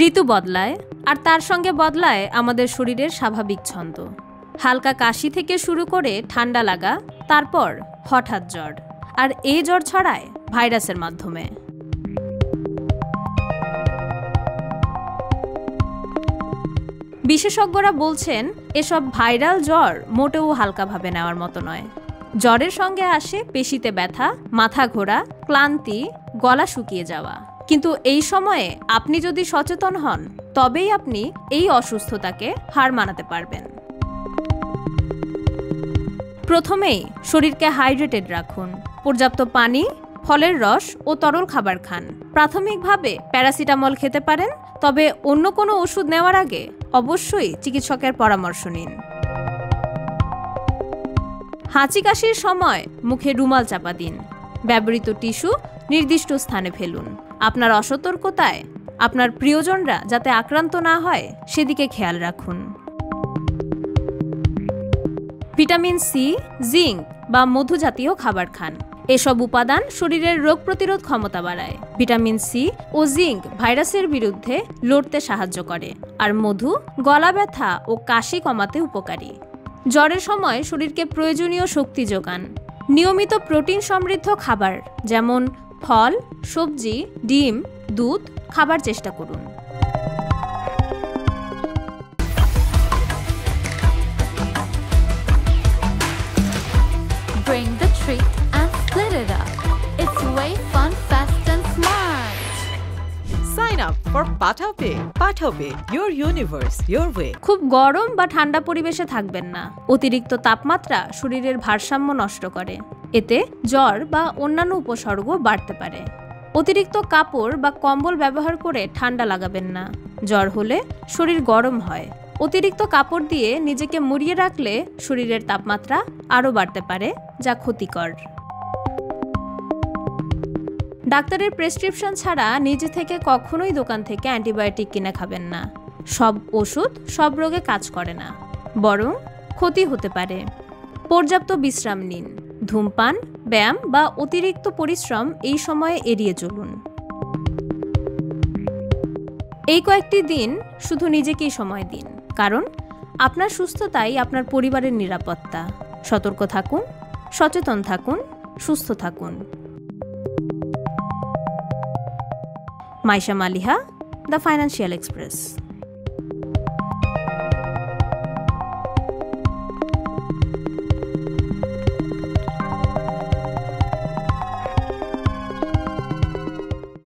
ঋতু বদলায়, আর তার সঙ্গে বদলায় আমাদের শরীরের স্বাভাবিক ছন্দ। হালকা কাশি থেকে শুরু করে ঠান্ডা লাগা, তারপর হঠাৎ জ্বর। আর এই জ্বর ছড়ায় ভাইরাসের মাধ্যমে। বিশেষজ্ঞরা বলছেন এসব ভাইরাল জ্বর মোটেও হালকাভাবে নেওয়ার মতো নয়। জ্বরের সঙ্গে আসে পেশিতে ব্যথা, মাথা ঘোরা, ক্লান্তি, গলা শুকিয়ে যাওয়া। কিন্তু এই সময়ে আপনি যদি সচেতন হন, তবেই আপনি এই অসুস্থতাকে হার মানাতে পারবেন। প্রথমেই শরীরকে হাইড্রেটেড রাখুন। পর্যাপ্ত পানি, ফলের রস ও তরল খাবার খান। প্রাথমিকভাবে প্যারাসিটামল খেতে পারেন, তবে অন্য কোনো ওষুধ নেওয়ার আগে অবশ্যই চিকিৎসকের পরামর্শ নিন। হাঁচি কাশির সময় মুখে রুমাল চাপা দিন। ব্যবহৃত টিস্যু নির্দিষ্ট স্থানে ফেলুন। আপনার অসতর্কতায় আপনার প্রিয়জনরা যাতে আক্রান্ত না হয় সেদিকে খেয়াল রাখুন। ভিটামিন সি, জিঙ্ক বা মধু জাতীয় খাবার খান। এসব উপাদান শরীরের রোগ প্রতিরোধ ক্ষমতা বাড়ায়। ভিটামিন সি ও জিঙ্ক ভাইরাসের বিরুদ্ধে লড়তে সাহায্য করে, আর মধু গলা ব্যথা ও কাশি কমাতে উপকারী। জ্বরের সময় শরীরকে প্রয়োজনীয় শক্তি যোগান। নিয়মিত প্রোটিন সমৃদ্ধ খাবার যেমন ফল, সবজি, ডিম, দুধ খাবার চেষ্টা করুন। Bring the treat and split it up. It's way fun, fast and smart. Sign up for PathaPay. PathaPay, your universe, your way. খুব গরম বা ঠান্ডা পরিবেশে থাকবেন না। অতিরিক্ত তাপমাত্রা শরীরের ভারসাম্য নষ্ট করে। এতে জ্বর বা অন্যান্য উপসর্গ বাড়তে পারে। অতিরিক্ত কাপড় বা কম্বল ব্যবহার করে ঠান্ডা লাগাবেন না। জ্বর হলে শরীর গরম হয়। অতিরিক্ত কাপড় দিয়ে নিজেকে মুড়িয়ে রাখলে শরীরের তাপমাত্রা আরও বাড়তে পারে, যা ক্ষতিকর। ডাক্তারের প্রেসক্রিপশন ছাড়া নিজে থেকে কখনোই দোকান থেকে অ্যান্টিবায়োটিক কিনে খাবেন না। সব ওষুধ সব রোগে কাজ করে না, বরং ক্ষতি হতে পারে। পর্যাপ্ত বিশ্রাম নিন। ধূমপান, ব্যায়াম বা অতিরিক্ত পরিশ্রম এই সময়ে এড়িয়ে চলুন। এই কয়েকটি দিন শুধু নিজেকেই সময় দিন, কারণ আপনার সুস্থতাই আপনার পরিবারের নিরাপত্তা। সতর্ক থাকুন, সচেতন থাকুন, সুস্থ থাকুন। Maisha Maliha, the financial express.